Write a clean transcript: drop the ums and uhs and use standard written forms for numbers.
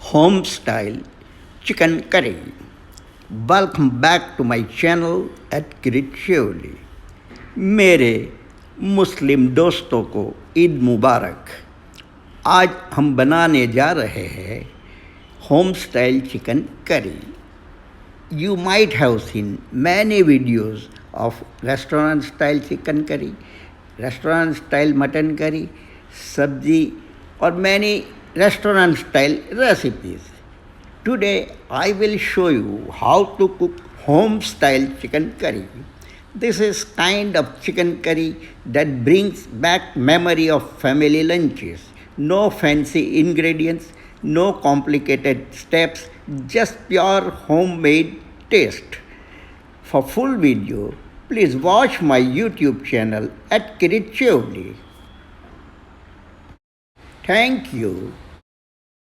home style chicken curry. Welcome back to my channel at Chilli. मेरे मुस्लिम दोस्तों को ईद मुबारक। आज हम बनाने जा रहे हैं home style chicken curry. You might have seen many videos of restaurant style chicken curry, restaurant style mutton curry, sabji, or many restaurant style recipes. Today I will show you how to cook home style chicken curry. This is kind of chicken curry that brings back memory of family lunches. No fancy ingredients, no complicated steps, just pure homemade taste. For full video, please watch my YouTube channel at Chilli. Thank you.